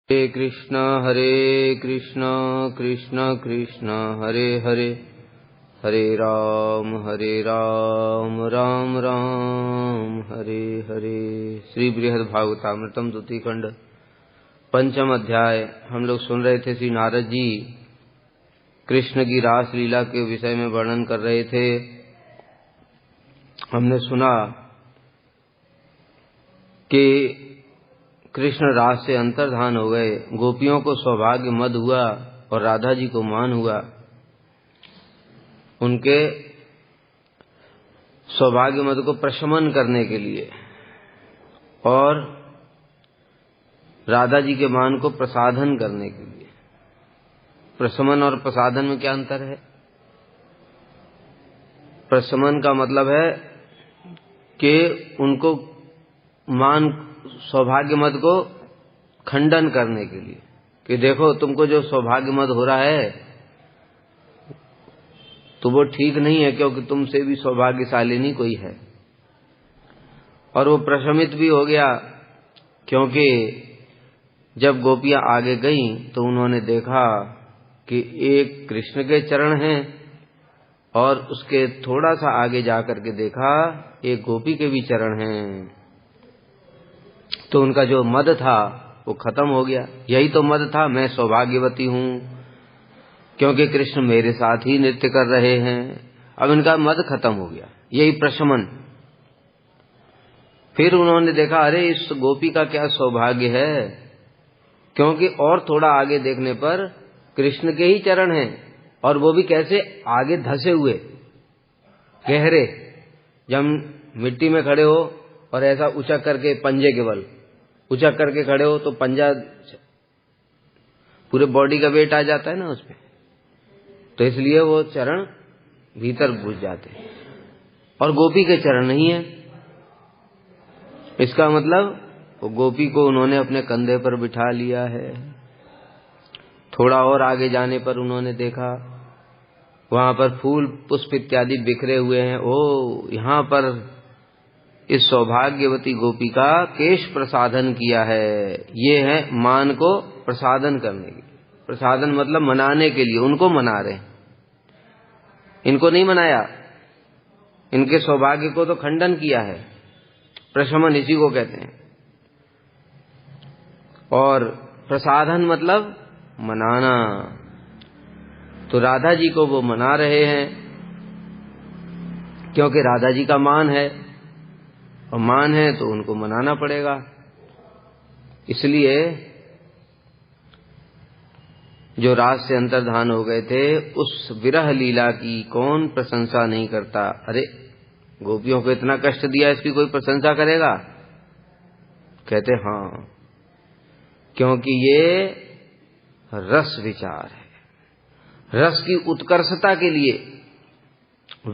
हरे कृष्ण कृष्ण कृष्ण हरे हरे, हरे राम राम राम हरे हरे। श्री बृहद भागवतामृतम द्वितीय खंड पंचम अध्याय। हम लोग सुन रहे थे श्री नारद जी कृष्ण की रास लीला के विषय में वर्णन कर रहे थे। हमने सुना कि कृष्ण रास से अंतर्धान हो गए, गोपियों को सौभाग्य मद हुआ और राधा जी को मान हुआ। उनके सौभाग्य मद को प्रशमन करने के लिए और राधा जी के मान को प्रसाधन करने के लिए। प्रशमन और प्रसाधन में क्या अंतर है? प्रशमन का मतलब है कि उनको मान सौभाग्य मद को खंडन करने के लिए कि देखो तुमको जो सौभाग्य मद हो रहा है तो वो ठीक नहीं है, क्योंकि तुमसे भी सौभाग्यशालिनी कोई है। और वो प्रशमित भी हो गया, क्योंकि जब गोपियां आगे गईं तो उन्होंने देखा कि एक कृष्ण के चरण हैं और उसके थोड़ा सा आगे जाकर के देखा एक गोपी के भी चरण हैं। तो उनका जो मद था वो खत्म हो गया। यही तो मद था, मैं सौभाग्यवती हूं क्योंकि कृष्ण मेरे साथ ही नृत्य कर रहे हैं। अब इनका मद खत्म हो गया, यही प्रशमन। फिर उन्होंने देखा अरे इस गोपी का क्या सौभाग्य है, क्योंकि और थोड़ा आगे देखने पर कृष्ण के ही चरण हैं और वो भी कैसे आगे धसे हुए गहरे। जब मिट्टी में खड़े हो और ऐसा उचक करके पंजे के बल उचक करके खड़े हो तो पंजा पूरे बॉडी का वेट आ जाता है ना उसमें, तो इसलिए वो चरण भीतर घुस जाते हैं और गोपी के चरण नहीं है। इसका मतलब वो गोपी को उन्होंने अपने कंधे पर बिठा लिया है। थोड़ा और आगे जाने पर उन्होंने देखा वहां पर फूल पुष्प इत्यादि बिखरे हुए हैं। ओ, यहाँ पर इस सौभाग्यवती गोपी का केश प्रसाधन किया है। ये है मान को प्रसाधन करने के लिए। प्रसाधन मतलब मनाने के लिए, उनको मना रहे, इनको नहीं मनाया। इनके सौभाग्य को तो खंडन किया है, प्रशमन इसी को कहते हैं। और प्रसाधन मतलब मनाना। तो राधा जी को वो मना रहे हैं क्योंकि राधा जी का मान है और मान है तो उनको मनाना पड़ेगा। इसलिए जो रास से अंतर्धान हो गए थे उस विरह लीला की कौन प्रशंसा नहीं करता। अरे गोपियों को इतना कष्ट दिया, इसकी कोई प्रशंसा करेगा? कहते हाँ, क्योंकि ये रस विचार है। रस की उत्कर्षता के लिए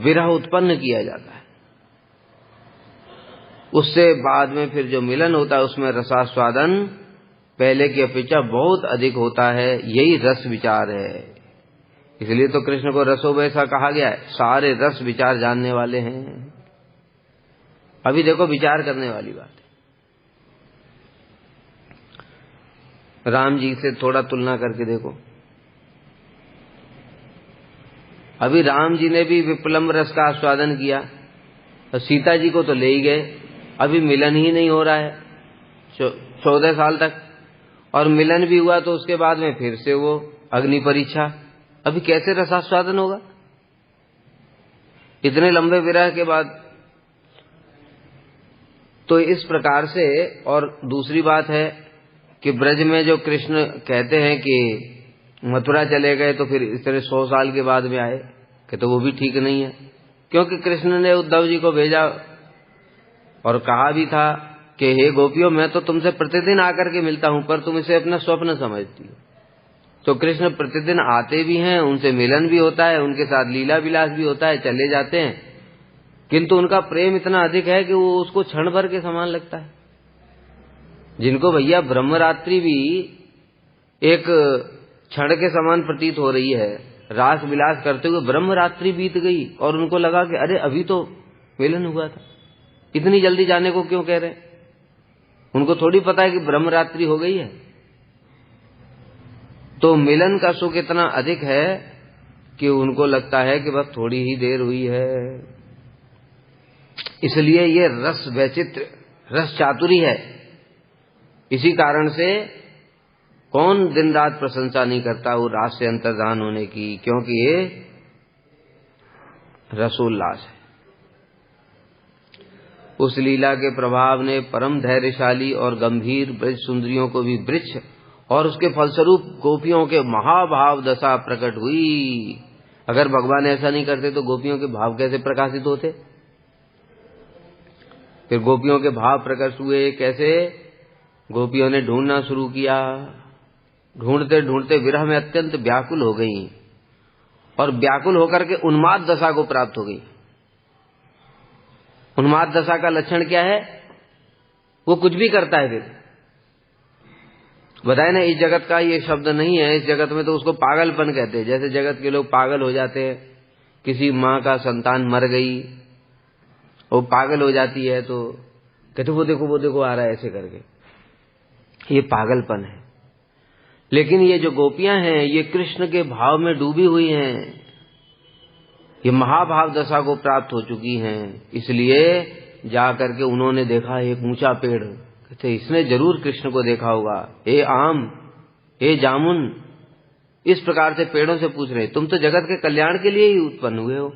विरह उत्पन्न किया जाता है। उससे बाद में फिर जो मिलन होता है उसमें रसास्वादन पहले की अपेक्षा बहुत अधिक होता है। यही रस विचार है। इसलिए तो कृष्ण को रसो वैसा कहा गया है। सारे रस विचार जानने वाले हैं। अभी देखो विचार करने वाली बात है। राम जी से थोड़ा तुलना करके देखो। अभी राम जी ने भी विप्लम्ब रस का आस्वादन किया और सीता जी को तो ले ही गए। अभी मिलन ही नहीं हो रहा है 14 साल तक, और मिलन भी हुआ तो उसके बाद में फिर से वो अग्नि परीक्षा। अभी कैसे रसास्वादन होगा इतने लंबे विरह के बाद? तो इस प्रकार से। और दूसरी बात है कि ब्रज में जो कृष्ण कहते हैं कि मथुरा चले गए तो फिर इस तरह 100 साल के बाद में आए, कि तो वो भी ठीक नहीं है। क्योंकि कृष्ण ने उद्धव जी को भेजा और कहा भी था कि हे गोपियों, मैं तो तुमसे प्रतिदिन आकर के मिलता हूं, पर तुम इसे अपना स्वप्न समझती हो। तो कृष्ण प्रतिदिन आते भी हैं, उनसे मिलन भी होता है, उनके साथ लीला विलास भी होता है, चले जाते हैं, किंतु उनका प्रेम इतना अधिक है कि वो उसको क्षण भर के समान लगता है। जिनको भैया ब्रह्मरात्रि भी एक क्षण के समान प्रतीत हो रही है, रास विलास करते हुए ब्रह्मरात्रि बीत गई और उनको लगा कि अरे अभी तो मिलन हुआ था, इतनी जल्दी जाने को क्यों कह रहे हैं? उनको थोड़ी पता है कि ब्रह्मरात्रि हो गई है। तो मिलन का सुख इतना अधिक है कि उनको लगता है कि बस थोड़ी ही देर हुई है। इसलिए ये रस वैचित्र, रस चातुरी है। इसी कारण से कौन दिन रात प्रशंसा नहीं करता वो रास से अंतर्धान होने की, क्योंकि ये रसोल्लास है। उस लीला के प्रभाव ने परम धैर्यशाली और गंभीर ब्रज सुंदरियों को भी वृक्ष और उसके फलस्वरूप गोपियों के महाभाव दशा प्रकट हुई। अगर भगवान ऐसा नहीं करते तो गोपियों के भाव कैसे प्रकाशित होते? फिर गोपियों के भाव प्रकट हुए कैसे? गोपियों ने ढूंढना शुरू किया। ढूंढते ढूंढते विरह में अत्यंत व्याकुल हो गई और व्याकुल होकर के उन्माद दशा को प्राप्त हो गई। उन्माद दशा का लक्षण क्या है? वो कुछ भी करता है। फिर बताए ना, इस जगत का ये शब्द नहीं है। इस जगत में तो उसको पागलपन कहते हैं। जैसे जगत के लोग पागल हो जाते हैं, किसी माँ का संतान मर गई, वो पागल हो जाती है तो कहते वो देखो आ रहा है ऐसे करके, ये पागलपन है। लेकिन ये जो गोपियां हैं ये कृष्ण के भाव में डूबी हुई हैं, ये महाभाव दशा को प्राप्त हो चुकी हैं। इसलिए जा करके उन्होंने देखा एक ऊंचा पेड़, कहते इसने जरूर कृष्ण को देखा होगा। ए आम, ए जामुन, इस प्रकार से पेड़ों से पूछ रहे, तुम तो जगत के कल्याण के लिए ही उत्पन्न हुए हो,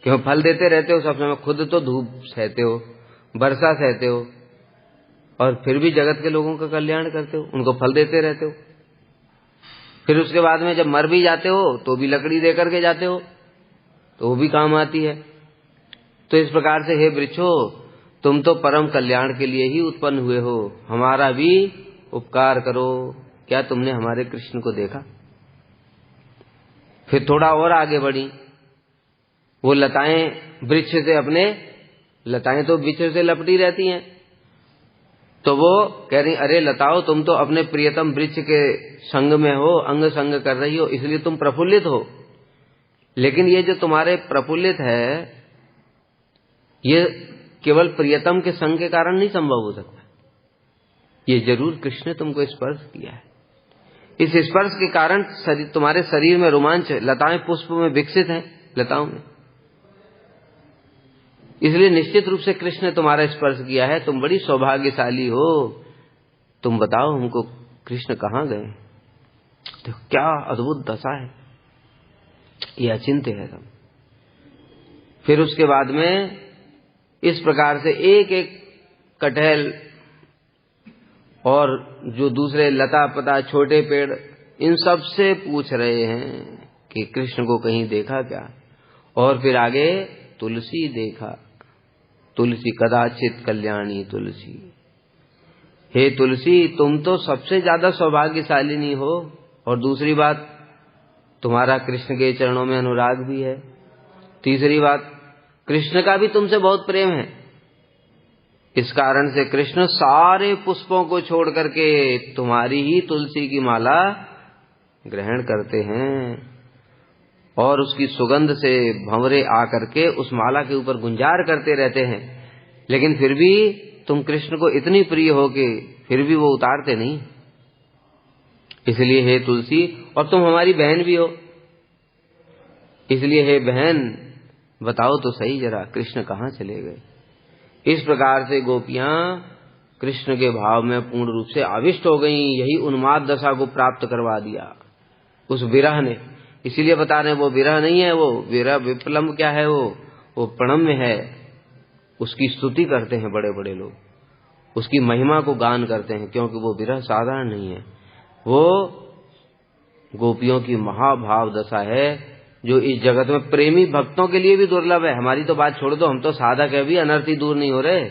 क्यों फल देते रहते हो सब समय। खुद तो धूप सहते हो, वर्षा सहते हो, और फिर भी जगत के लोगों का कल्याण करते हो, उनको फल देते रहते हो। फिर उसके बाद में जब मर भी जाते हो तो भी लकड़ी दे करके जाते हो, तो वो भी काम आती है। तो इस प्रकार से हे वृक्षो, तुम तो परम कल्याण के लिए ही उत्पन्न हुए हो, हमारा भी उपकार करो। क्या तुमने हमारे कृष्ण को देखा? फिर थोड़ा और आगे बढ़ी। वो लताएं वृक्ष से अपने, लताएं तो वृक्ष से लपटी रहती हैं, तो वो कह रही अरे लताओ, तुम तो अपने प्रियतम वृक्ष के संग में हो, अंग संग कर रही हो, इसलिए तुम प्रफुल्लित हो। लेकिन ये जो तुम्हारे प्रफुल्लित है ये केवल प्रियतम के संग के कारण नहीं संभव हो सकता। ये जरूर कृष्ण ने तुमको स्पर्श किया है। इस स्पर्श के कारण तुम्हारे शरीर में रोमांच, लताएं पुष्प में विकसित हैं, लताओं में, इसलिए निश्चित रूप से कृष्ण ने तुम्हारा स्पर्श किया है। तुम बड़ी सौभाग्यशाली हो। तुम बताओ हमको कृष्ण कहाँ गए? तो क्या अद्भुत दशा है, ये अचिंत्य है सब। फिर उसके बाद में इस प्रकार से एक एक कटहल और जो दूसरे लता पता छोटे पेड़, इन सब से पूछ रहे हैं कि कृष्ण को कहीं देखा क्या? और फिर आगे तुलसी देखा। तुलसी कदाचित कल्याणी तुलसी, हे तुलसी तुम तो सबसे ज्यादा सौभाग्यशालिनी हो। और दूसरी बात, तुम्हारा कृष्ण के चरणों में अनुराग भी है। तीसरी बात, कृष्ण का भी तुमसे बहुत प्रेम है। इस कारण से कृष्ण सारे पुष्पों को छोड़ करके तुम्हारी ही तुलसी की माला ग्रहण करते हैं और उसकी सुगंध से भंवरे आकर के उस माला के ऊपर गुंजार करते रहते हैं। लेकिन फिर भी तुम कृष्ण को इतनी प्रिय हो कि फिर भी वो उतारते नहीं। इसलिए हे तुलसी, और तुम हमारी बहन भी हो, इसलिए हे बहन बताओ तो सही जरा कृष्ण कहाँ चले गए? इस प्रकार से गोपियां कृष्ण के भाव में पूर्ण रूप से आविष्ट हो गईं। यही उन्माद दशा को प्राप्त करवा दिया उस विरह ने। इसीलिए बता रहे हैं वो विरह नहीं है, वो विरह विप्लम क्या है, वो प्रणम्य है। उसकी स्तुति करते हैं बड़े बड़े लोग, उसकी महिमा को गान करते हैं, क्योंकि वो विरह साधारण नहीं है, वो गोपियों की महाभाव दशा है जो इस जगत में प्रेमी भक्तों के लिए भी दुर्लभ है। हमारी तो बात छोड़ दो, हम तो साधक है भी, अनर्थ ही दूर नहीं हो रहे।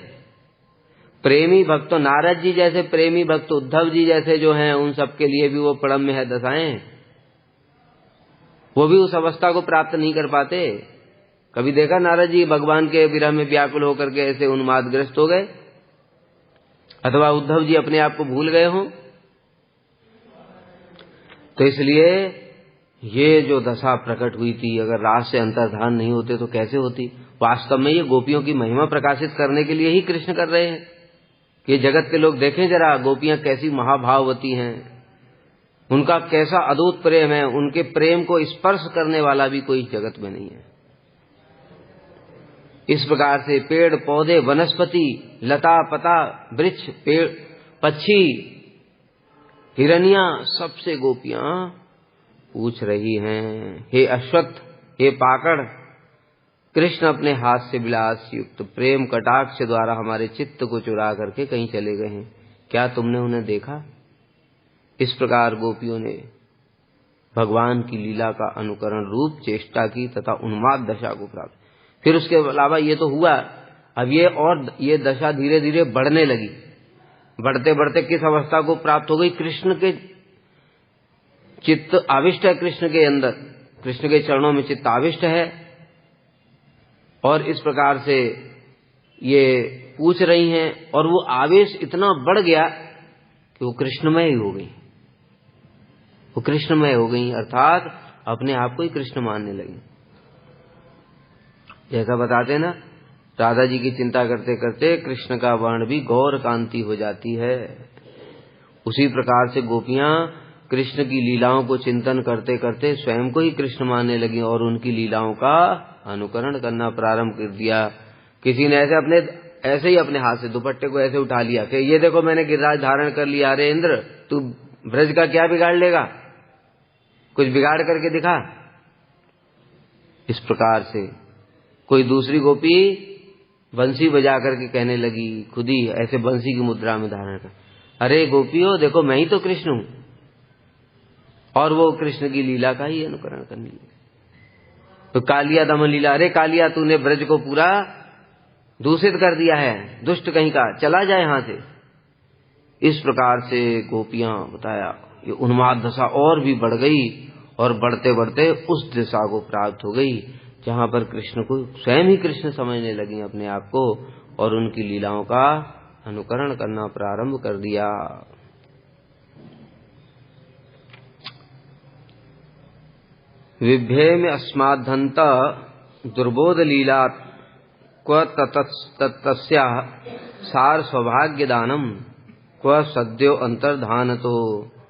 प्रेमी भक्तों, नारद जी जैसे प्रेमी भक्त, उद्धव जी जैसे जो हैं, उन सब के लिए भी वो प्रणम्य है दशाएं। वो भी उस अवस्था को प्राप्त नहीं कर पाते। कभी देखा नारद जी भगवान के विरह में व्याकुल होकर के ऐसे उन्मादग्रस्त हो गए, अथवा उद्धव जी अपने आप को भूल गए हों? तो इसलिए ये जो दशा प्रकट हुई थी, अगर रास से अंतर्धान नहीं होते तो कैसे होती? वास्तव में ये गोपियों की महिमा प्रकाशित करने के लिए ही कृष्ण कर रहे हैं कि जगत के लोग देखें जरा गोपियां कैसी महाभाववती हैं। उनका कैसा अद्भुत प्रेम है, उनके प्रेम को स्पर्श करने वाला भी कोई जगत में नहीं है। इस प्रकार से पेड़ पौधे, वनस्पति, लता पता, वृक्ष, पेड़, पक्षी, हिरनियां, सबसे गोपियां पूछ रही हैं, हे अश्वत्थ, हे पाकड़, कृष्ण अपने हाथ से विलास युक्त प्रेम कटाक्ष द्वारा हमारे चित्त को चुरा करके कहीं चले गए हैं, क्या तुमने उन्हें देखा? इस प्रकार गोपियों ने भगवान की लीला का अनुकरण रूप चेष्टा की तथा उन्माद दशा को प्राप्त। फिर उसके अलावा ये तो हुआ, अब ये दशा धीरे धीरे बढ़ने लगी। बढ़ते बढ़ते किस अवस्था को प्राप्त हो गई? कृष्ण के चित्त आविष्ट है, कृष्ण के अंदर, कृष्ण के चरणों में चित्त आविष्ट है, और इस प्रकार से ये पूछ रही हैं, और वो आवेश इतना बढ़ गया कि वो कृष्णमय हो गई, वो कृष्णमय हो गई, अर्थात अपने आप को ही कृष्ण मानने लगी। जैसा बताते ना, राधा जी की चिंता करते करते कृष्ण का वर्ण भी गौर कांति हो जाती है। उसी प्रकार से गोपियां कृष्ण की लीलाओं को चिंतन करते करते स्वयं को ही कृष्ण मानने लगी और उनकी लीलाओं का अनुकरण करना प्रारंभ कर दिया। किसी ने ऐसे ही अपने हाथ से दुपट्टे को ऐसे उठा लिया कि ये देखो मैंने गिरिराज धारण कर लिया, अरे इंद्र तू ब्रज का क्या बिगाड़ लेगा, कुछ बिगाड़ करके दिखा। इस प्रकार से कोई दूसरी गोपी बंसी बजा करके कहने लगी, खुद ही ऐसे बंसी की मुद्रा में धारण कर, अरे गोपियों देखो मैं ही तो कृष्ण हूं, और वो कृष्ण की लीला का ही अनुकरण करने लगी। तो कालिया दमन लीला, अरे कालिया तूने ब्रज को पूरा दूषित कर दिया है, दुष्ट कहीं का, चला जाए यहां से। इस प्रकार से गोपियां बताया ये उन्माद दशा और भी बढ़ गई, और बढ़ते बढ़ते उस दिशा को प्राप्त हो गई जहां पर कृष्ण को स्वयं ही कृष्ण समझने लगी अपने आप को, और उनकी लीलाओं का अनुकरण करना प्रारंभ कर दिया। विभ्येम अस्माद्धंत दुर्बोध लीला क्व तत्तस्याः सार सौभाग्य दानम क्व सद्यो अंतर्धान तो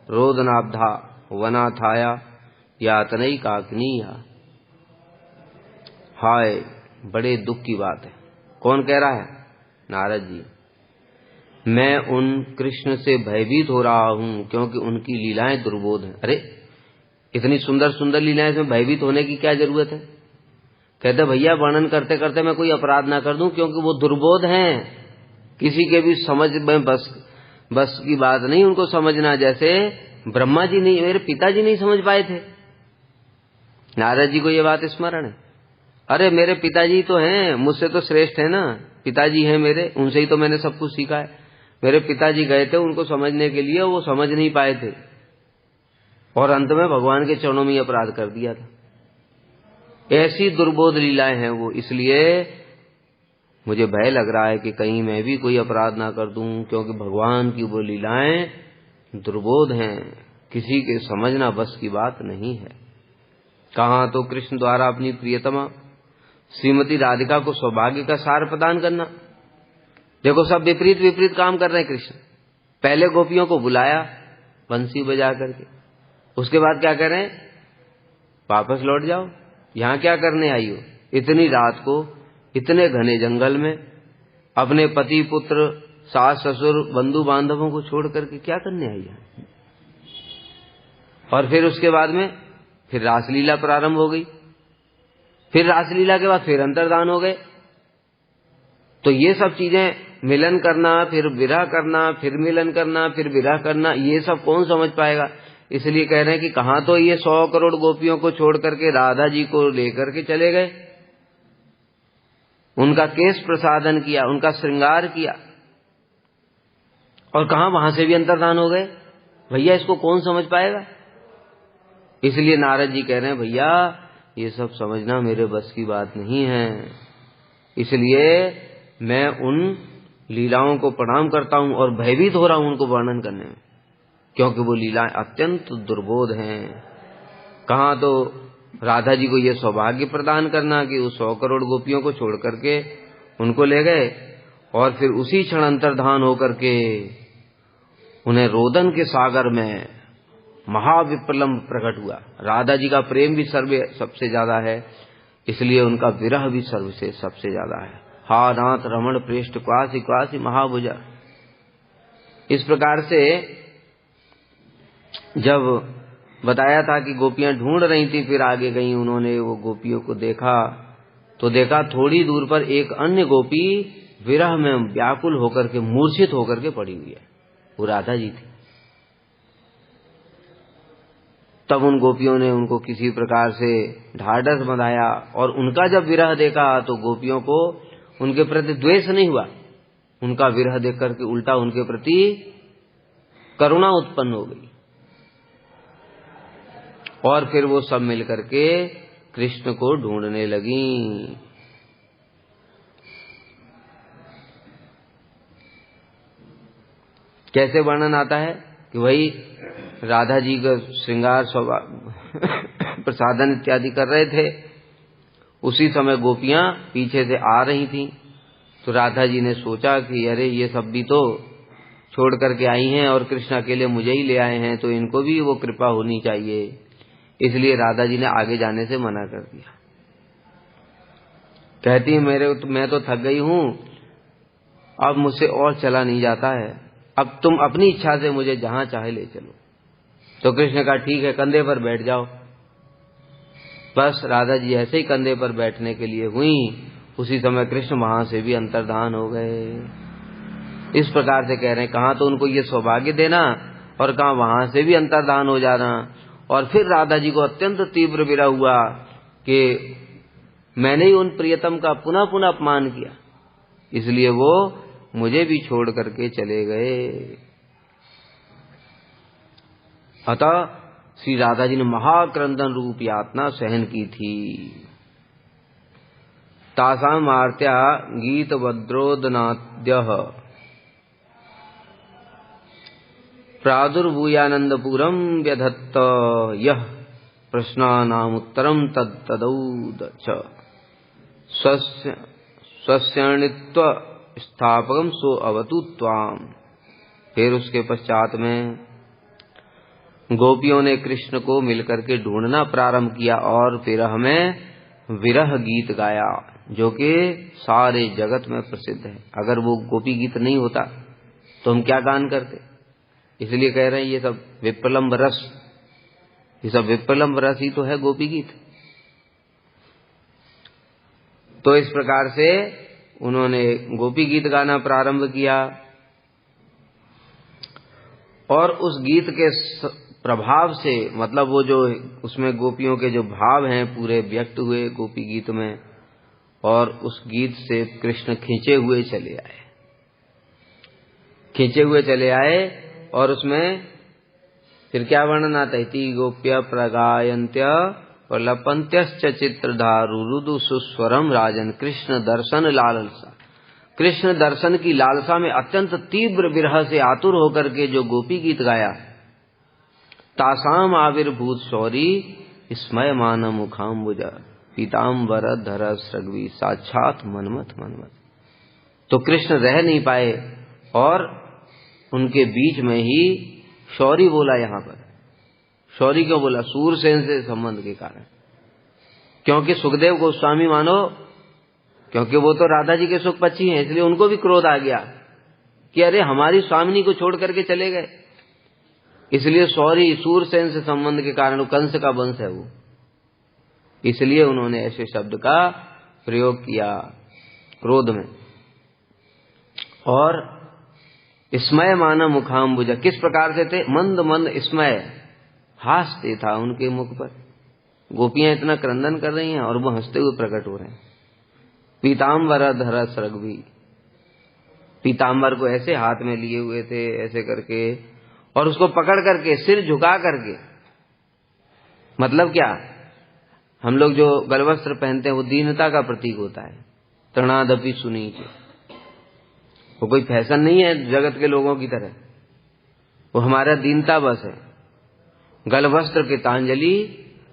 रोदनाब्धा वनाथाया यातनई काकनीया। हाय बड़े दुख की बात है। कौन कह रहा है? नारद जी। मैं उन कृष्ण से भयभीत हो रहा हूं क्योंकि उनकी लीलाएं दुर्बोध हैं। अरे इतनी सुंदर सुंदर लीलाएं, इसमें भयभीत होने की क्या जरूरत है? कहते भैया वर्णन करते करते मैं कोई अपराध ना कर दूं, क्योंकि वो दुर्बोध हैं, किसी के भी समझ में बस की बात नहीं उनको समझना। जैसे ब्रह्मा जी नहीं, मेरे पिताजी नहीं समझ पाए थे, नारद जी को ये बात स्मरण है। अरे मेरे पिताजी तो हैं, मुझसे तो श्रेष्ठ है ना, पिताजी हैं मेरे, उनसे ही तो मैंने सब कुछ सीखा है। मेरे पिताजी गए थे उनको समझने के लिए, वो समझ नहीं पाए थे, और अंत में भगवान के चरणों में अपराध कर दिया था। ऐसी दुर्बोध लीलाएं हैं वो, इसलिए मुझे भय लग रहा है कि कहीं मैं भी कोई अपराध ना कर दूं, क्योंकि भगवान की वो लीलाएं दुर्बोध हैं, किसी के समझना बस की बात नहीं है। कहाँ तो कृष्ण द्वारा अपनी प्रियतमा श्रीमती राधिका को सौभाग्य का सार प्रदान करना। देखो सब विपरीत विपरीत काम कर रहे हैं कृष्ण। पहले गोपियों को बुलाया बंसी बजा करके, उसके बाद क्या कह रहे हैं? वापस लौट जाओ, यहां क्या करने आई हो? इतनी रात को इतने घने जंगल में अपने पति पुत्र सास ससुर बंधु बांधवों को छोड़ करके क्या करने आई है? और फिर उसके बाद में फिर रासलीला प्रारंभ हो गई, फिर रासलीला के बाद फिर अंतर्धान हो गए। तो ये सब चीजें मिलन करना, फिर विरह करना, फिर मिलन करना, फिर विरह करना, ये सब कौन समझ पाएगा? इसलिए कह रहे हैं कि कहां तो ये 100 करोड़ गोपियों को छोड़ करके राधा जी को लेकर के चले गए, उनका केश प्रसादन किया, उनका श्रृंगार किया, और कहां वहां से भी अंतर्धान हो गए। भैया इसको कौन समझ पाएगा? इसलिए नारद जी कह रहे हैं भैया ये सब समझना मेरे बस की बात नहीं है, इसलिए मैं उन लीलाओं को प्रणाम करता हूं और भयभीत हो रहा हूं उनको वर्णन करने में, क्योंकि वो लीलाएं अत्यंत दुर्बोध हैं। कहां तो राधा जी को ये सौभाग्य प्रदान करना कि वो 100 करोड़ गोपियों को छोड़ करके उनको ले गए, और फिर उसी क्षण अंतर्धान होकर के उन्हें रोदन के सागर में महाविप्लंब प्रकट हुआ। राधा जी का प्रेम भी सबसे ज्यादा है, इसलिए उनका विरह भी सर्वश्रेष्ठ सबसे ज्यादा है। हा नाथ रमण प्रेष्ठ क्वासी क्वासी महाभुजा। इस प्रकार से जब बताया था कि गोपियां ढूंढ रही थी, फिर आगे गई, उन्होंने वो गोपियों को देखा तो देखा थोड़ी दूर पर एक अन्य गोपी विरह में व्याकुल होकर के मूर्छित होकर के पड़ी हुई है। वो राधा जी थी। तब उन गोपियों ने उनको किसी प्रकार से ढाढ़स बंधाया और उनका जब विरह देखा तो गोपियों को उनके प्रति द्वेष नहीं हुआ, उनका विरह देख करके उल्टा उनके प्रति करुणा उत्पन्न हो गई। और फिर वो सब मिलकर के कृष्ण को ढूंढने लगी। कैसे वर्णन आता है कि वही राधा जी का श्रृंगार प्रसादन इत्यादि कर रहे थे, उसी समय गोपियां पीछे से आ रही थीं। तो राधा जी ने सोचा कि अरे ये सब भी तो छोड़ करके आई हैं और कृष्ण अकेले मुझे ही ले आए हैं, तो इनको भी वो कृपा होनी चाहिए। इसलिए राधा जी ने आगे जाने से मना कर दिया। कहती मैं तो थक गई हूं, अब मुझसे और चला नहीं जाता है, अब तुम अपनी इच्छा से मुझे जहां चाहे ले चलो। तो कृष्ण का ठीक है, कंधे पर बैठ जाओ। बस राधा जी ऐसे ही कंधे पर बैठने के लिए हुई, उसी समय कृष्ण वहां से भी अंतर्धान हो गए। इस प्रकार से कह रहे हैं, कहां तो उनको ये सौभाग्य देना और कहां वहां से भी अंतर्धान हो जाना। और फिर राधा जी को अत्यंत तीव्र विरह हुआ कि मैंने ही उन प्रियतम का पुनः पुनः अपमान किया, इसलिए वो मुझे भी छोड़ करके चले गए। अतः श्री राधा जी ने महाक्रंदन रूप यातना सहन की थी। तासाम आर्त्या गीत वद्रोदनाद्यः प्रादुर्भूयानंदपुरम व्यधत्त यः प्रश्नानामुत्तरम तदौदच स्वस्यणित्व स्थापकम सो अवतु त्वाम। फिर उसके पश्चात में गोपियों ने कृष्ण को मिलकर के ढूंढना प्रारंभ किया और फिर हमें विरह गीत गाया, जो कि सारे जगत में प्रसिद्ध है। अगर वो गोपी गीत नहीं होता तो हम क्या गान करते। इसलिए कह रहे हैं ये सब विप्लंब रस, ये सब विप्लंब रस ही तो है गोपी गीत। तो इस प्रकार से उन्होंने गोपी गीत गाना प्रारंभ किया और उस गीत के प्रभाव से, मतलब वो जो उसमें गोपियों के जो भाव हैं पूरे व्यक्त हुए गोपी गीत में, और उस गीत से कृष्ण खींचे हुए चले आए। और उसमें फिर क्या वर्णन आता है, ती गोप्य प्रगायन्त्य प्रलपन्त्यश्च चित्रधारु रुदु सुस्वरम राजन कृष्ण दर्शन लालसा। कृष्ण दर्शन की लालसा में अत्यंत तीव्र विरह से आतुर होकर के जो गोपी गीत गाया, तासाम आविर्भूत शौरी स्मय मान मुखाम्बुज पीताम्बर धर सृग्वी साक्षात मनमथ। तो कृष्ण रह नहीं पाए और उनके बीच में ही शौरी बोला। यहाँ पर शौरी क्यों बोला? सूरसेन से संबंध के कारण, क्योंकि सुखदेव गोस्वामी मानो, क्योंकि वो तो राधा जी के सुख पक्षी हैं, इसलिए उनको भी क्रोध आ गया कि अरे हमारी स्वामिनी को छोड़ करके चले गए। इसलिए शौरी सूरसेन से संबंध के कारण, कंस का वंश है वो, इसलिए उन्होंने ऐसे शब्द का प्रयोग किया क्रोध में। और स्मय माना मुखाम्बुज, किस प्रकार से थे? मंद मंद स्मय, हास्य था उनके मुख पर। गोपियां इतना क्रंदन कर रही हैं और वो हंसते हुए प्रकट हो रहे हैं। पीताम्बर धर सृग्वी, पीताम्बर को ऐसे हाथ में लिए हुए थे ऐसे करके, और उसको पकड़ करके सिर झुका करके। मतलब क्या, हम लोग जो गलवस्त्र पहनते हैं वो दीनता का प्रतीक होता है। तृणादपि सुनीच, वो कोई फैशन नहीं है जगत के लोगों की तरह, वो हमारा दीनता बस है। गलवस्त्र के तांजलि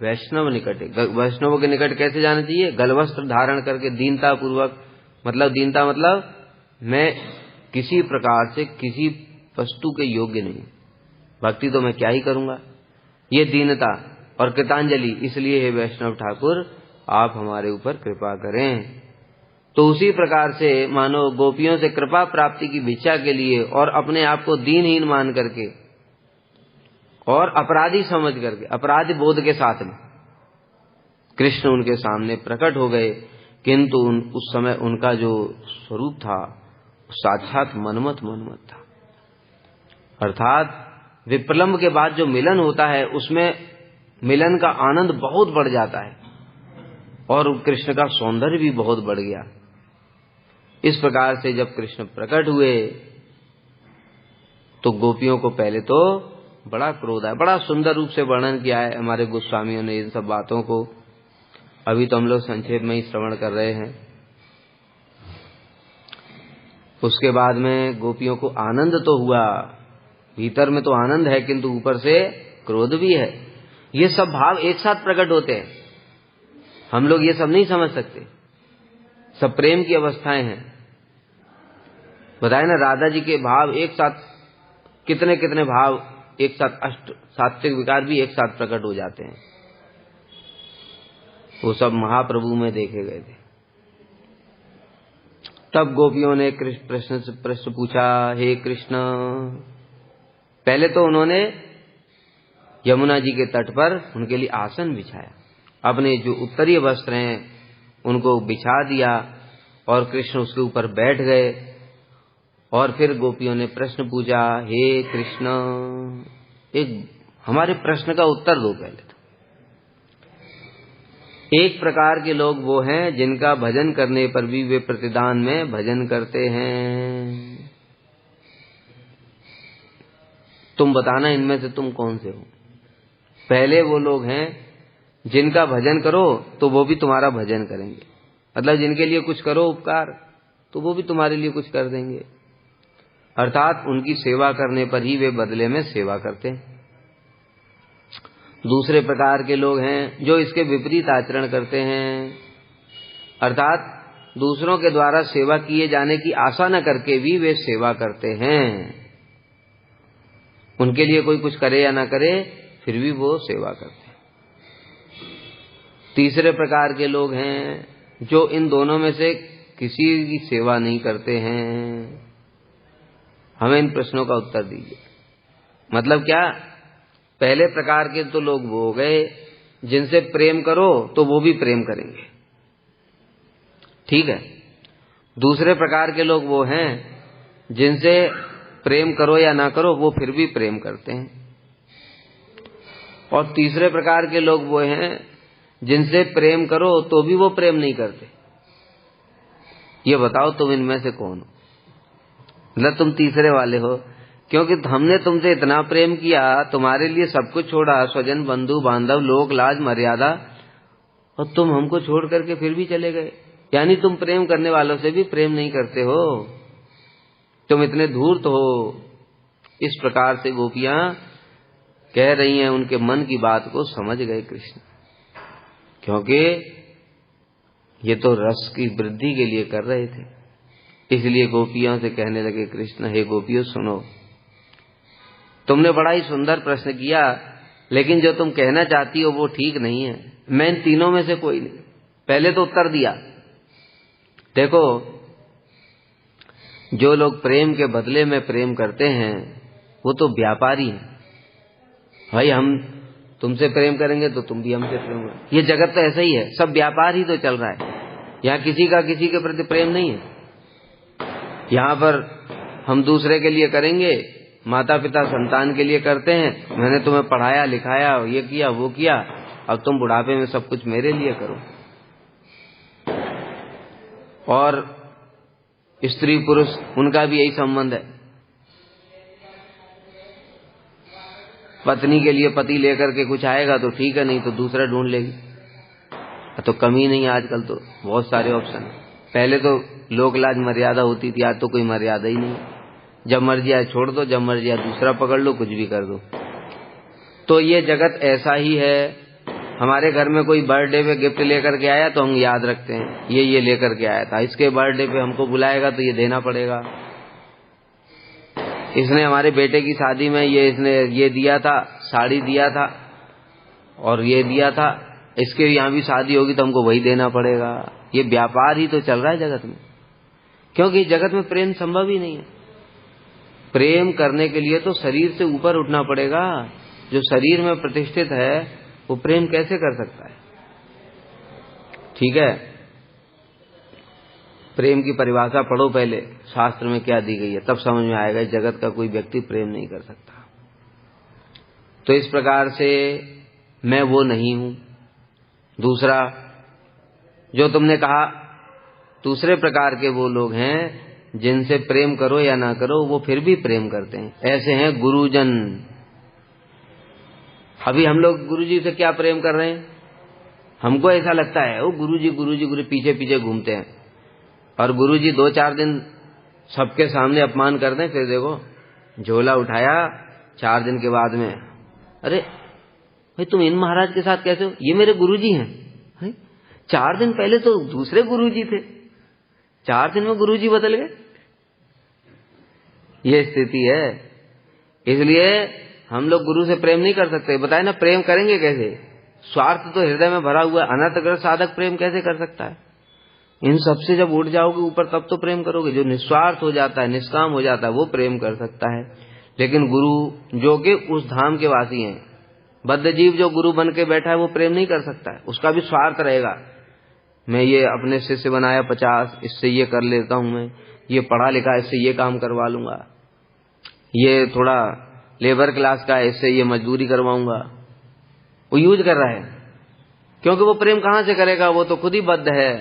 वैष्णव निकटे, वैष्णवों के निकट कैसे जाना चाहिए? गलवस्त्र धारण करके दीनता पूर्वक। मतलब दीनता मतलब मैं किसी प्रकार से किसी वस्तु के योग्य नहीं, भक्ति तो मैं क्या ही करूंगा, ये दीनता और कृतांजलि, इसलिए हे वैष्णव ठाकुर आप हमारे ऊपर कृपा करें। तो उसी प्रकार से मानो गोपियों से कृपा प्राप्ति की भिक्षा के लिए और अपने आप को दीनहीन मान करके और अपराधी समझ करके, अपराध बोध के साथ में कृष्ण उनके सामने प्रकट हो गए। किंतु उस समय उनका जो स्वरूप था साक्षात मनमत था। अर्थात विप्रलंब के बाद जो मिलन होता है उसमें मिलन का आनंद बहुत बढ़ जाता है और कृष्ण का सौंदर्य भी बहुत बढ़ गया। इस प्रकार से जब कृष्ण प्रकट हुए तो गोपियों को पहले तो बड़ा क्रोध आया। बड़ा सुंदर रूप से वर्णन किया है हमारे गोस्वामियों ने इन सब बातों को। अभी तो हम लोग संक्षेप में ही श्रवण कर रहे हैं। उसके बाद में गोपियों को आनंद तो हुआ, भीतर में तो आनंद है किंतु ऊपर से क्रोध भी है। ये सब भाव एक साथ प्रकट होते हैं। हम लोग ये सब नहीं समझ सकते। सब प्रेम की अवस्थाएं हैं। बताए ना, राधा जी के भाव एक साथ, कितने कितने भाव एक साथ, अष्ट सात्विक विकार भी एक साथ प्रकट हो जाते हैं। वो सब महाप्रभु में देखे गए थे। तब गोपियों ने कृष्ण से प्रश्न पूछा, हे कृष्ण। पहले तो उन्होंने यमुना जी के तट पर उनके लिए आसन बिछाया, अपने जो उत्तरीय वस्त्र हैं उनको बिछा दिया और कृष्ण उसके ऊपर बैठ गए। और फिर गोपियों ने प्रश्न पूछा, हे कृष्ण, एक हमारे प्रश्न का उत्तर दो। पहले तो एक प्रकार के लोग वो हैं जिनका भजन करने पर भी वे प्रतिदान में भजन करते हैं। तुम बताना इनमें से तुम कौन से हो। पहले वो लोग हैं जिनका भजन करो तो वो भी तुम्हारा भजन करेंगे, मतलब जिनके लिए कुछ करो उपकार तो वो भी तुम्हारे लिए कुछ कर देंगे। अर्थात उनकी सेवा करने पर ही वे बदले में सेवा करते हैं। दूसरे प्रकार के लोग हैं जो इसके विपरीत आचरण करते हैं, अर्थात दूसरों के द्वारा सेवा किए जाने की आशा न करके भी वे सेवा करते हैं। उनके लिए कोई कुछ करे या ना करे फिर भी वो सेवा करते हैं। तीसरे प्रकार के लोग हैं जो इन दोनों में से किसी की सेवा नहीं करते हैं। हमें इन प्रश्नों का उत्तर दीजिए। मतलब क्या? पहले प्रकार के तो लोग वो हो गए जिनसे प्रेम करो तो वो भी प्रेम करेंगे, ठीक है। दूसरे प्रकार के लोग वो हैं जिनसे प्रेम करो या ना करो वो फिर भी प्रेम करते हैं। और तीसरे प्रकार के लोग वो हैं जिनसे प्रेम करो तो भी वो प्रेम नहीं करते। ये बताओ तुम इनमें से कौन हो? मतलब तुम तीसरे वाले हो, क्योंकि हमने तुमसे इतना प्रेम किया, तुम्हारे लिए सब कुछ छोड़ा, स्वजन बंधु बांधव लोक लाज मर्यादा, और तुम हमको छोड़ करके फिर भी चले गए। यानी तुम प्रेम करने वालों से भी प्रेम नहीं करते हो, तुम इतने धूर्त हो। इस प्रकार से गोपियां कह रही हैं, उनके मन की बात को समझ गए कृष्ण, क्योंकि ये तो रस की वृद्धि के लिए कर रहे थे। इसलिए गोपियों से कहने लगे कृष्ण, हे गोपियों सुनो, तुमने बड़ा ही सुंदर प्रश्न किया, लेकिन जो तुम कहना चाहती हो वो ठीक नहीं है। मैं इन तीनों में से कोई नहीं। पहले तो उत्तर दिया, देखो जो लोग प्रेम के बदले में प्रेम करते हैं वो तो व्यापारी हैं। भाई हम तुमसे प्रेम करेंगे तो तुम भी हमसे प्रेम करोगे। ये जगत तो ऐसा ही है, सब व्यापार ही तो चल रहा है। यहाँ किसी का किसी के प्रति प्रेम नहीं है। यहाँ पर हम दूसरे के लिए करेंगे, माता पिता संतान के लिए करते हैं, मैंने तुम्हें पढ़ाया लिखाया, ये किया वो किया, अब तुम बुढ़ापे में सब कुछ मेरे लिए करो। और स्त्री पुरुष उनका भी यही संबंध है। पत्नी के लिए पति लेकर के कुछ आएगा तो ठीक है, नहीं तो दूसरा ढूंढ लेगी। तो कमी नहीं, आजकल तो बहुत सारे ऑप्शन। पहले तो लोक लाज मर्यादा होती थी, आज तो कोई मर्यादा ही नहीं। जब मर्जी आए छोड़ दो, जब मर्जी आए दूसरा पकड़ लो, कुछ भी कर दो। तो ये जगत ऐसा ही है। हमारे घर में कोई बर्थडे पे गिफ्ट लेकर के आया तो हम याद रखते हैं ये लेकर के आया था, इसके बर्थडे पे हमको बुलाएगा तो ये देना पड़ेगा। इसने हमारे बेटे की शादी में इसने ये दिया था, साड़ी दिया था, और ये दिया था, इसके यहाँ भी शादी होगी तो हमको वही देना पड़ेगा। ये व्यापार ही तो चल रहा है जगत में, क्योंकि जगत में प्रेम संभव ही नहीं है। प्रेम करने के लिए तो शरीर से ऊपर उठना पड़ेगा। जो शरीर में प्रतिष्ठित है वो प्रेम कैसे कर सकता है? ठीक है, प्रेम की परिभाषा पढ़ो पहले, शास्त्र में क्या दी गई है, तब समझ में आएगा जगत का कोई व्यक्ति प्रेम नहीं कर सकता। तो इस प्रकार से मैं वो नहीं हूं। दूसरा जो तुमने कहा, दूसरे प्रकार के वो लोग हैं जिनसे प्रेम करो या ना करो वो फिर भी प्रेम करते हैं। ऐसे हैं गुरुजन। अभी हम लोग गुरुजी से क्या प्रेम कर रहे हैं? हमको ऐसा लगता है वो गुरुजी गुरुजी गुरु पीछे पीछे घूमते हैं, और गुरुजी 2-4 दिन सबके सामने अपमान कर दें, फिर देखो झोला उठाया 4 दिन के बाद में, अरे भाई तुम इन महाराज के साथ कैसे हो? ये मेरे गुरुजी हैं। 4 दिन पहले तो दूसरे गुरुजी थे, 4 दिन में गुरुजी बदल गए। ये स्थिति है। इसलिए हम लोग गुरु से प्रेम नहीं कर सकते। बताए ना, प्रेम करेंगे कैसे? स्वार्थ तो हृदय में भरा हुआ है। अनर्थग्रस्त साधक प्रेम कैसे कर सकता है? इन सबसे जब उठ जाओगे ऊपर तब तो प्रेम करोगे। जो निस्वार्थ हो जाता है, निष्काम हो जाता है, वो प्रेम कर सकता है। लेकिन गुरु जो कि उस धाम के वासी हैं, बद्ध जीव जो गुरु बन के बैठा है वो प्रेम नहीं कर सकता है। उसका भी स्वार्थ रहेगा। मैं ये अपने शिष्य बनाया 50, इससे ये कर लेता हूं, मैं ये पढ़ा लिखा, इससे ये काम करवा लूंगा, ये थोड़ा लेबर क्लास का है, इससे ये मजदूरी करवाऊंगा। वो यूज कर रहा है, क्योंकि वो प्रेम कहां से करेगा? वो तो खुद ही बद्ध है।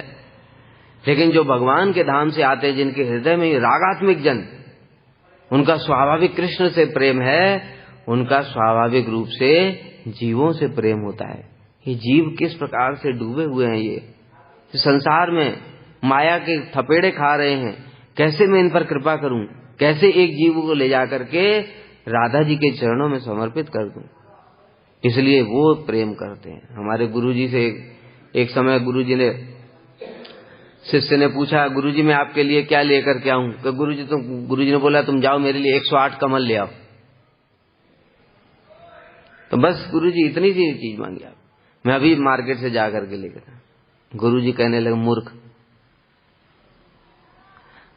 लेकिन जो भगवान के धाम से आते हैं, जिनके हृदय में रागात्मिक जन, उनका स्वाभाविक कृष्ण से प्रेम है, उनका स्वाभाविक रूप से जीवों से प्रेम होता है। ये जीव किस प्रकार से डूबे हुए हैं, ये संसार में माया के थपेड़े खा रहे हैं। कैसे मैं इन पर कृपा करूं? कैसे एक जीव को ले जाकर के राधा जी के चरणों में समर्पित कर दूं? इसलिए वो प्रेम करते हैं। हमारे गुरुजी से एक समय गुरुजी ने, शिष्य ने पूछा, गुरुजी मैं आपके लिए क्या लेकर के आऊं? तो गुरुजी ने बोला तुम जाओ मेरे लिए 108 कमल ले आओ। तो बस गुरुजी इतनी सी चीज मांगी आप, मैं अभी मार्केट से जा करके लेकर। गुरुजी कहने लगे मूर्ख,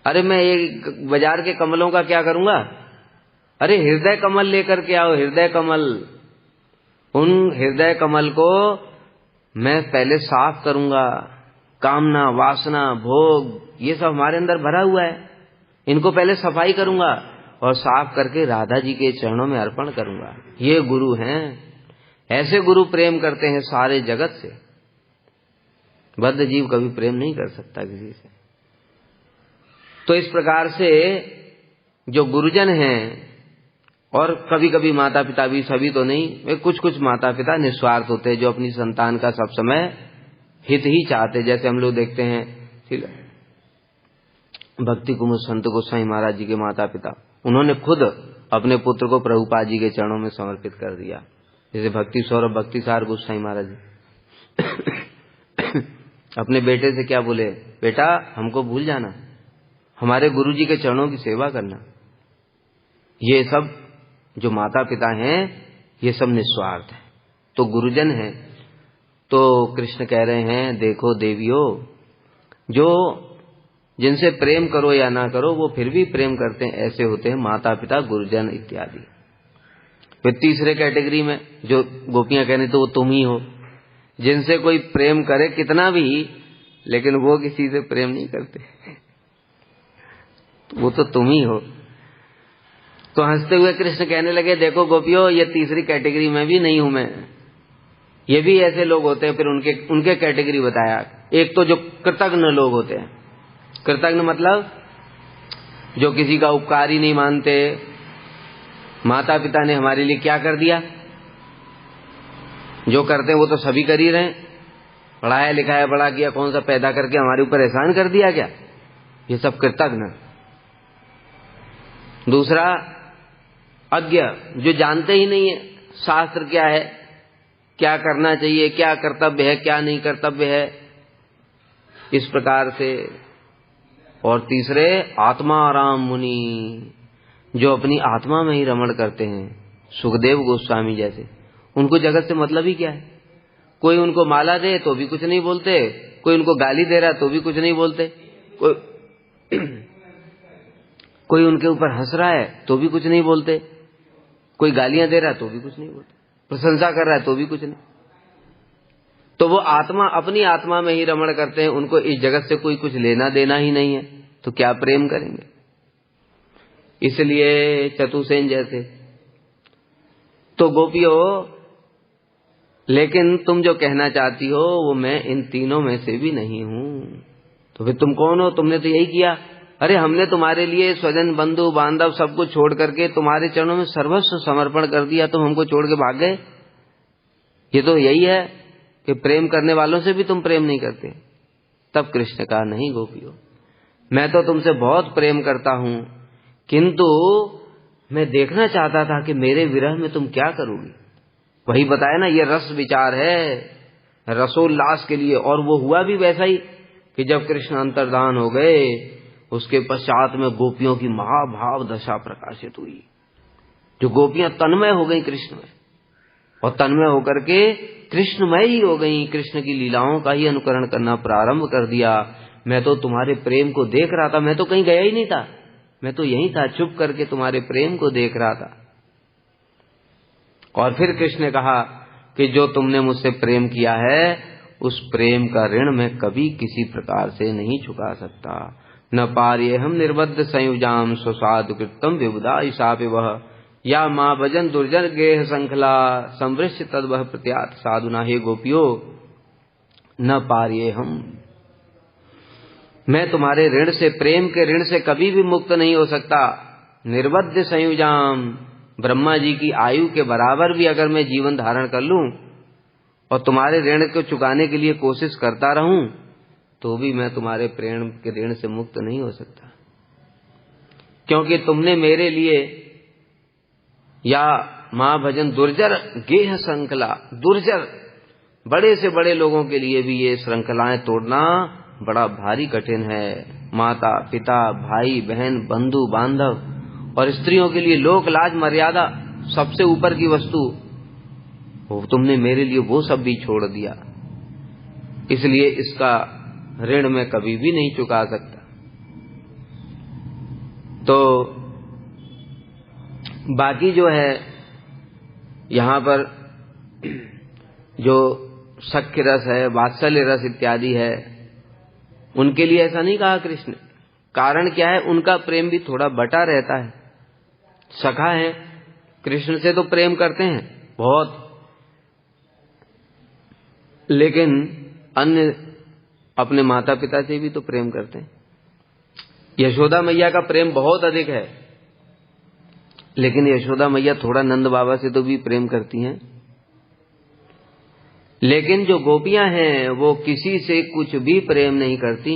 अरे मैं ये बाजार के कमलों का क्या करूंगा? अरे हृदय कमल लेकर के आओ, हृदय कमल। उन हृदय कमल को मैं पहले साफ करूंगा। कामना, वासना, भोग ये सब हमारे अंदर भरा हुआ है, इनको पहले सफाई करूंगा और साफ करके राधा जी के चरणों में अर्पण करूंगा। ये गुरु हैं। ऐसे गुरु प्रेम करते हैं सारे जगत से। बद्ध जीव कभी प्रेम नहीं कर सकता किसी से। तो इस प्रकार से जो गुरुजन हैं, और कभी कभी माता पिता भी, सभी तो नहीं, कुछ कुछ माता पिता निस्वार्थ होते हैं जो अपनी संतान का सब समय हित ही चाहते। जैसे हम लोग देखते हैं भक्ति कुमुद संत गोसाई महाराज जी के माता पिता, उन्होंने खुद अपने पुत्र को प्रभुपाद जी के चरणों में समर्पित कर दिया। जैसे भक्ति सौरभ भक्ति सार गोसाई महाराज जी अपने बेटे से क्या बोले, बेटा हमको भूल जाना, हमारे गुरुजी के चरणों की सेवा करना। ये सब जो माता पिता हैं ये सब निस्वार्थ है, तो गुरुजन हैं। तो कृष्ण कह रहे हैं देखो देवियों, जो जिनसे प्रेम करो या ना करो वो फिर भी प्रेम करते हैं, ऐसे होते हैं माता पिता, गुरुजन इत्यादि। फिर तीसरे कैटेगरी में जो गोपियां कहने तो वो तुम ही हो, जिनसे कोई प्रेम करे कितना भी, लेकिन वो किसी से प्रेम नहीं करते, वो तो तुम ही हो। तो हंसते हुए कृष्ण कहने लगे देखो गोपियों, ये तीसरी कैटेगरी में भी नहीं हूं मैं, ये भी ऐसे लोग होते हैं। फिर उनके कैटेगरी बताया। एक तो जो कृतज्ञ लोग होते हैं, कृतज्ञ मतलब जो किसी का उपकार ही नहीं मानते। माता पिता ने हमारे लिए क्या कर दिया, जो करते हैं वो तो सभी कर ही रहे हैं, पढ़ाया लिखाया बड़ा किया, कौन सा पैदा करके हमारे ऊपर एहसान कर दिया क्या? ये सब कृतज्ञ। दूसरा अज्ञ, जो जानते ही नहीं है शास्त्र क्या है, क्या करना चाहिए, क्या कर्तव्य है, क्या नहीं कर्तव्य है, इस प्रकार से। और तीसरे आत्माराम मुनि, जो अपनी आत्मा में ही रमण करते हैं, सुखदेव गोस्वामी जैसे, उनको जगत से मतलब ही क्या है? कोई उनको माला दे तो भी कुछ नहीं बोलते, कोई उनको गाली दे रहा तो भी कुछ नहीं बोलते, कोई उनके ऊपर हंस रहा है तो भी कुछ नहीं बोलते, कोई गालियां दे रहा है तो भी कुछ नहीं बोलते, प्रशंसा कर रहा है तो भी कुछ नहीं। तो वो आत्मा अपनी आत्मा में ही रमण करते हैं, उनको इस जगत से कोई कुछ लेना देना ही नहीं है, तो क्या प्रेम करेंगे? इसलिए चतुसेन जैसे। तो गोपियों, लेकिन तुम जो कहना चाहती हो वो मैं इन तीनों में से भी नहीं हूं, तो फिर तुम कौन हो? तुमने तो यही किया। अरे हमने तुम्हारे लिए स्वजन बंधु बांधव सबको छोड़ करके तुम्हारे चरणों में सर्वस्व समर्पण कर दिया, तुम हमको छोड़ के भाग गए। ये तो यही है कि प्रेम करने वालों से भी तुम प्रेम नहीं करते। तब कृष्ण कहा, नहीं गोपियों, मैं तो तुमसे बहुत प्रेम करता हूं, किंतु मैं देखना चाहता था कि मेरे विरह में तुम क्या करोगी। वही बताया ना, ये रस विचार है, रसोल्लास के लिए। और वो हुआ भी वैसा ही कि जब कृष्ण अंतर्धान हो गए, उसके पश्चात में गोपियों की महाभाव दशा प्रकाशित हुई, जो गोपियां तन्मय हो गई कृष्ण में, और तन्मय होकर के कृष्णमय ही हो गई, कृष्ण की लीलाओं का ही अनुकरण करना प्रारंभ कर दिया। मैं तो तुम्हारे प्रेम को देख रहा था, मैं तो कहीं गया ही नहीं था, मैं तो यहीं था, चुप करके तुम्हारे प्रेम को देख रहा था। और फिर कृष्ण ने कहा कि जो तुमने मुझसे प्रेम किया है, उस प्रेम का ऋण मैं कभी किसी प्रकार से नहीं चुका सकता। न पार्ये हम निर्बद्ध संयुजाम स्वसाधु कृतम विबुधा ईशापि वह, या माँ भजन दुर्जन गेह संखला संवृश्च तद्वह प्रत्यात साधुना। हे गोपियों, न पार्ये हम, मैं तुम्हारे ऋण से, प्रेम के ऋण से कभी भी मुक्त नहीं हो सकता। निर्बद्ध संयुजाम, ब्रह्मा जी की आयु के बराबर भी अगर मैं जीवन धारण कर लूं और तुम्हारे ऋण को चुकाने के लिए कोशिश करता रहूं, तो भी मैं तुम्हारे प्रेम के ऋण से मुक्त नहीं हो सकता, क्योंकि तुमने मेरे लिए, या मां भजन दुर्जर गेह श्रृंखला, दुर्जर बड़े से बड़े लोगों के लिए भी ये श्रृंखलाएं तोड़ना बड़ा भारी कठिन है। माता पिता भाई बहन बंधु बांधव और स्त्रियों के लिए लोक लाज मर्यादा सबसे ऊपर की वस्तु, वो तुमने मेरे लिए वो सब भी छोड़ दिया, इसलिए इसका ऋण मैं कभी भी नहीं चुका सकता। तो बाकी जो है यहाँ पर जो सख्य रस है, वात्सल्य रस इत्यादि है, उनके लिए ऐसा नहीं कहा कृष्ण। कारण क्या है? उनका प्रेम भी थोड़ा बटा रहता है। सखा है, कृष्ण से तो प्रेम करते हैं बहुत, लेकिन अन्य अपने माता पिता से भी तो प्रेम करते हैं। यशोदा मैया का प्रेम बहुत अधिक है, लेकिन यशोदा मैया थोड़ा नंद बाबा से तो भी प्रेम करती हैं। लेकिन जो गोपियां हैं वो किसी से कुछ भी प्रेम नहीं करती,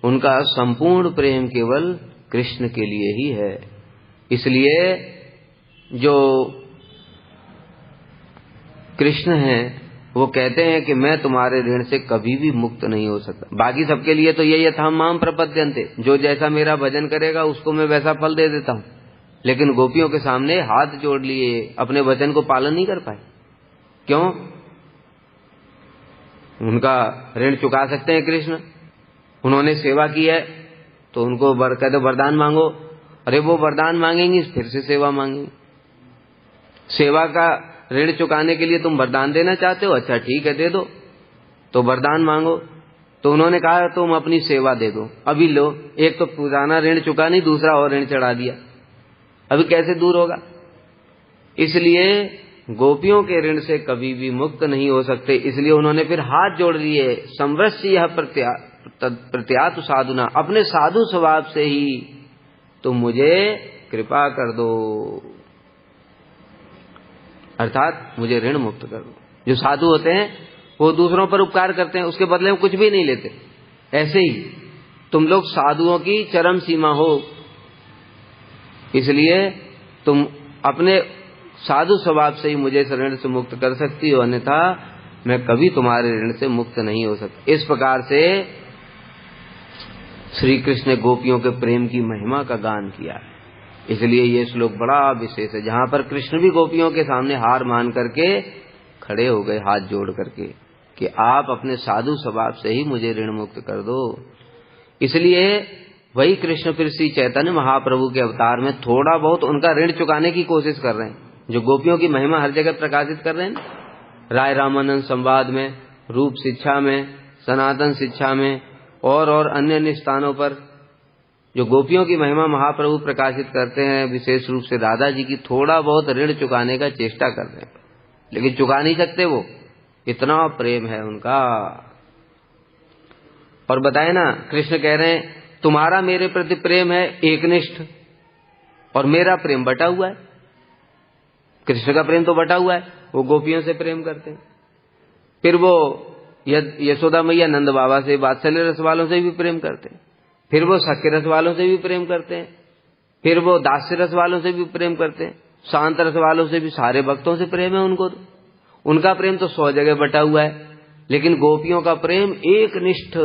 उनका संपूर्ण प्रेम केवल कृष्ण के लिए ही है। इसलिए जो कृष्ण हैं वो कहते हैं कि मैं तुम्हारे ऋण से कभी भी मुक्त नहीं हो सकता। बाकी सबके लिए तो यही था, माम प्रपद्यन्ते, जो जैसा मेरा भजन करेगा उसको मैं वैसा फल दे देता हूं। लेकिन गोपियों के सामने हाथ जोड़ लिए, अपने वचन को पालन नहीं कर पाए। क्यों? उनका ऋण चुका सकते हैं कृष्ण, उन्होंने सेवा की है तो उनको कहते वरदान मांगो। अरे वो वरदान मांगेंगी फिर से सेवा मांगेंगी। सेवा का ऋण चुकाने के लिए तुम वरदान देना चाहते हो, अच्छा ठीक है दे दो, तो वरदान मांगो। तो उन्होंने कहा तुम अपनी सेवा दे दो। अभी लो, एक तो पुराना ऋण चुका नहीं, दूसरा और ऋण चढ़ा दिया, अभी कैसे दूर होगा? इसलिए गोपियों के ऋण से कभी भी मुक्त नहीं हो सकते। इसलिए उन्होंने फिर हाथ जोड़ लिए, संवृश्य यह प्रत्यातु साधुना, अपने साधु स्वभाव से ही तुम मुझे कृपा कर दो, अर्थात मुझे ऋण मुक्त कर दो। जो साधु होते हैं वो दूसरों पर उपकार करते हैं, उसके बदले में कुछ भी नहीं लेते। ऐसे ही तुम लोग साधुओं की चरम सीमा हो, इसलिए तुम अपने साधु स्वभाव से ही मुझे ऋण से मुक्त कर सकती हो, अन्यथा मैं कभी तुम्हारे ऋण से मुक्त नहीं हो सकता। इस प्रकार से श्री कृष्ण ने गोपियों के प्रेम की महिमा का गान किया है। इसलिए ये श्लोक बड़ा विशेष है, जहां पर कृष्ण भी गोपियों के सामने हार मान करके खड़े हो गए हाथ जोड़ करके कि आप अपने साधु स्वभाव से ही मुझे ऋण मुक्त कर दो। इसलिए वही कृष्ण फिर श्री चैतन्य महाप्रभु के अवतार में थोड़ा बहुत उनका ऋण चुकाने की कोशिश कर रहे हैं। जो गोपियों की महिमा हर जगह प्रकाशित कर रहे हैं, राय रामानंद संवाद में, रूप शिक्षा में, सनातन शिक्षा में और अन्य अन्य स्थानों पर जो गोपियों की महिमा महाप्रभु प्रकाशित करते हैं, विशेष रूप से राधा जी की, थोड़ा बहुत ऋण चुकाने का चेष्टा कर रहे हैं, लेकिन चुका नहीं सकते। वो इतना प्रेम है उनका। और बताए ना, कृष्ण कह रहे हैं तुम्हारा मेरे प्रति प्रेम है एकनिष्ठ और मेरा प्रेम बटा हुआ है। कृष्ण का प्रेम तो बटा हुआ है, वो गोपियों से प्रेम करते हैं, फिर वो यशोदा मैया नंद बाबा से, वात्सल्य रस वालों से भी प्रेम करते हैं, फिर वो सख्य रस वालों से भी प्रेम करते हैं, फिर वो दास्य रस वालों से भी प्रेम करते हैं, शांत रस वालों से भी, सारे भक्तों से प्रेम है उनको। उनका प्रेम तो 100 जगह बटा हुआ है, लेकिन गोपियों का प्रेम एकनिष्ठ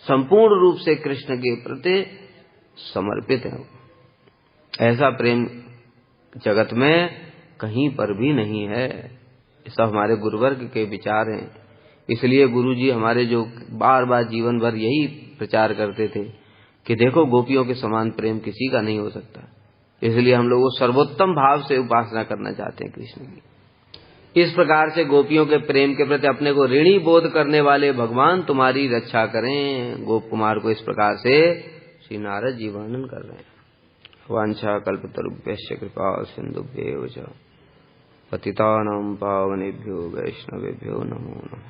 संपूर्ण रूप से कृष्ण के प्रति समर्पित है। ऐसा प्रेम जगत में कहीं पर भी नहीं है। सब हमारे गुरुवर्ग के विचार हैं। इसलिए गुरु जी हमारे जो बार बार जीवन भर यही प्रचार करते थे कि देखो गोपियों के समान प्रेम किसी का नहीं हो सकता। इसलिए हम लोग सर्वोत्तम भाव से उपासना करना चाहते हैं कृष्ण की। इस प्रकार से गोपियों के प्रेम के प्रति अपने को ऋणी बोध करने वाले भगवान तुम्हारी रक्षा करें। गोप कुमार को इस प्रकार से श्री नारद जी वर्णन कर रहे हैं। वांछा कल्पतरुभ्यश्च कृपा सिंधुभ्येव च पतितानां पावनेभ्यो वैष्णवेभ्यो नमो नमः।